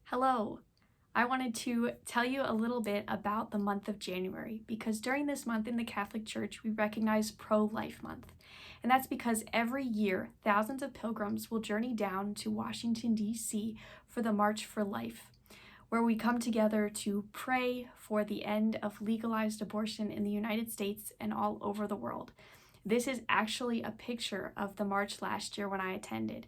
Hello! I wanted to tell you a little bit about the month of January because during this month in the Catholic Church we recognize Pro-Life Month. And that's because every year thousands of pilgrims will journey down to Washington, D.C. for the March for Life, where we come together to pray for the end of legalized abortion in the United States and all over the world. This is actually a picture of the march last year when I attended.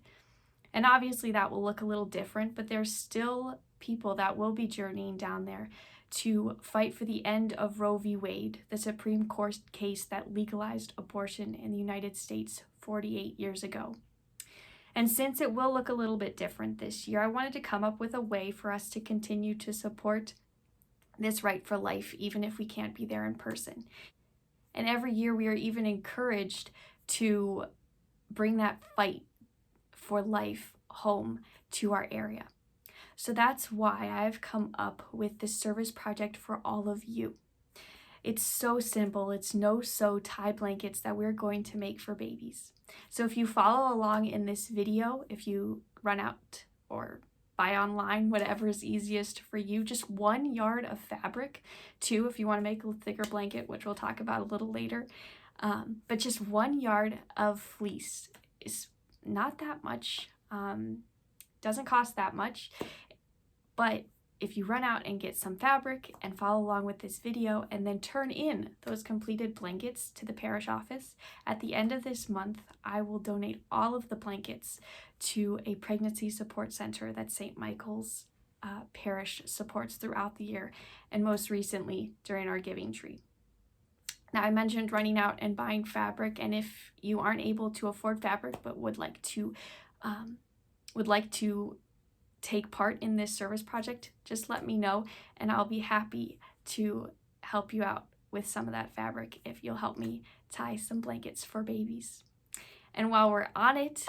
And obviously that will look a little different, but there's still people that will be journeying down there to fight for the end of Roe v. Wade, the Supreme Court case that legalized abortion in the United States 48 years ago. And since it will look a little bit different this year, I wanted to come up with a way for us to continue to support this right for life, even if we can't be there in person. And every year we are even encouraged to bring that fight for life home to our area. So that's why I've come up with this service project for all of you. It's so simple. It's no-sew tie blankets that we're going to make for babies. So if you follow along in this video, if you run out or buy online, whatever is easiest for you, just 1 yard of fabric, 2 if you want to make a thicker blanket, which we'll talk about a little later, but just 1 yard of fleece is not that much, doesn't cost that much, but if you run out and get some fabric and follow along with this video and then turn in those completed blankets to the parish office, at the end of this month, I will donate all of the blankets to a pregnancy support center that St. Michael's Parish supports throughout the year, and most recently during our Giving Tree. Now, I mentioned running out and buying fabric, and if you aren't able to afford fabric but would like to take part in this service project, just let me know and I'll be happy to help you out with some of that fabric if you'll help me tie some blankets for babies. And while we're on it,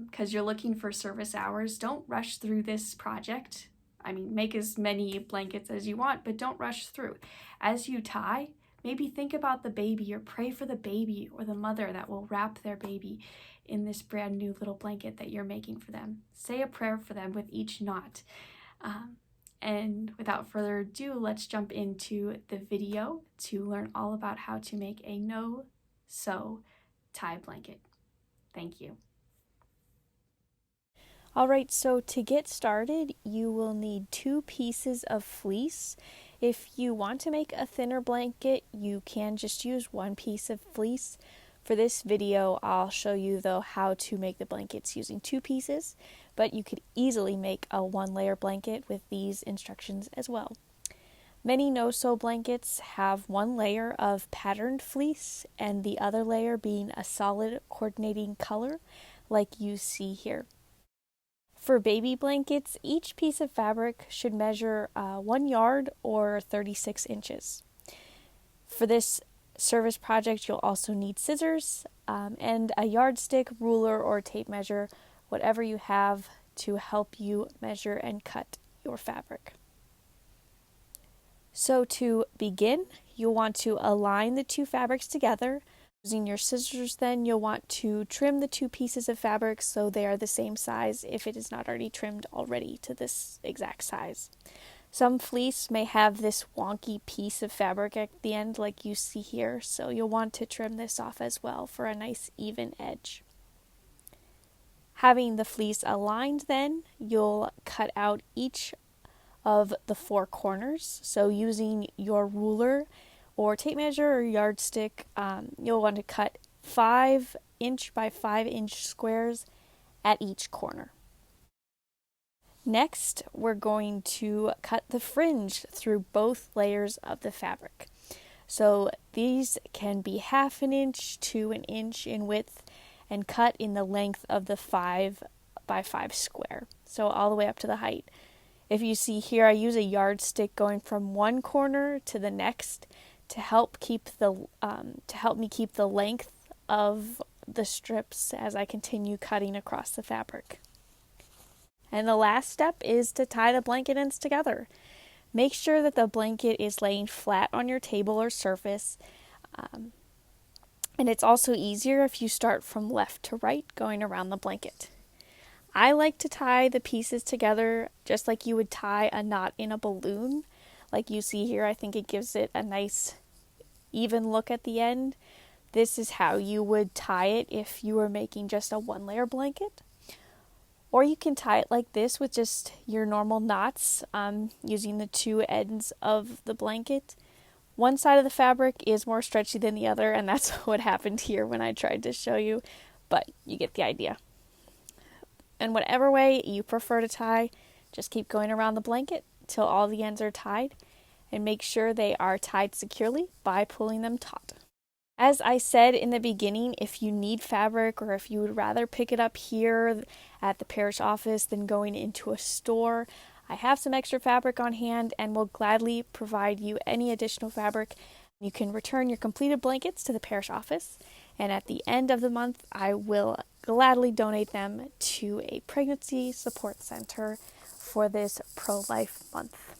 because you're looking for service hours, don't rush through this project. I mean, make as many blankets as you want, but don't rush through. As you tie, maybe think about the baby or pray for the baby or the mother that will wrap their baby in this brand new little blanket that you're making for them. Say a prayer for them with each knot. And without further ado, let's jump into the video to learn all about how to make a no-sew tie blanket. Thank you. Alright, so to get started, you will need 2 pieces of fleece. If you want to make a thinner blanket, you can just use 1 piece of fleece. For this video, I'll show you though how to make the blankets using 2 pieces, but you could easily make a 1-layer blanket with these instructions as well. Many no-sew blankets have 1 layer of patterned fleece and the other layer being a solid coordinating color like you see here. For baby blankets, each piece of fabric should measure 1 yard or 36 inches. For this service project, you'll also need scissors and a yardstick, ruler, or tape measure, whatever you have to help you measure and cut your fabric. So to begin, you'll want to align the 2 fabrics together. Using your scissors, then you'll want to trim the 2 pieces of fabric so they are the same size if it is not already trimmed already to this exact size. Some fleece may have this wonky piece of fabric at the end like you see here, so you'll want to trim this off as well for a nice even edge. Having the fleece aligned, then you'll cut out each of the 4 corners. So using your ruler or tape measure or yardstick, you'll want to cut 5-inch by 5-inch squares at each corner. Next, we're going to cut the fringe through both layers of the fabric. So these can be 1/2 inch to 1 inch in width and cut in the length of the 5 by 5 square, so all the way up to the height. If you see here, I use a yardstick going from one corner to the next to help me keep the length of the strips as I continue cutting across the fabric. And the last step is to tie the blanket ends together. Make sure that the blanket is laying flat on your table or surface. And it's also easier if you start from left to right going around the blanket. I like to tie the pieces together just like you would tie a knot in a balloon. Like you see here, I think it gives it a nice even look at the end. This is how you would tie it if you were making just a one-layer blanket. Or you can tie it like this with just your normal knots, using the two ends of the blanket. One side of the fabric is more stretchy than the other, and that's what happened here when I tried to show you, but you get the idea. And whatever way you prefer to tie, just keep going around the blanket till all the ends are tied, and make sure they are tied securely by pulling them taut. As I said in the beginning, if you need fabric or if you would rather pick it up here at the parish office than going into a store, I have some extra fabric on hand and will gladly provide you any additional fabric. You can return your completed blankets to the parish office, and at the end of the month, I will gladly donate them to a pregnancy support center for this pro-life month.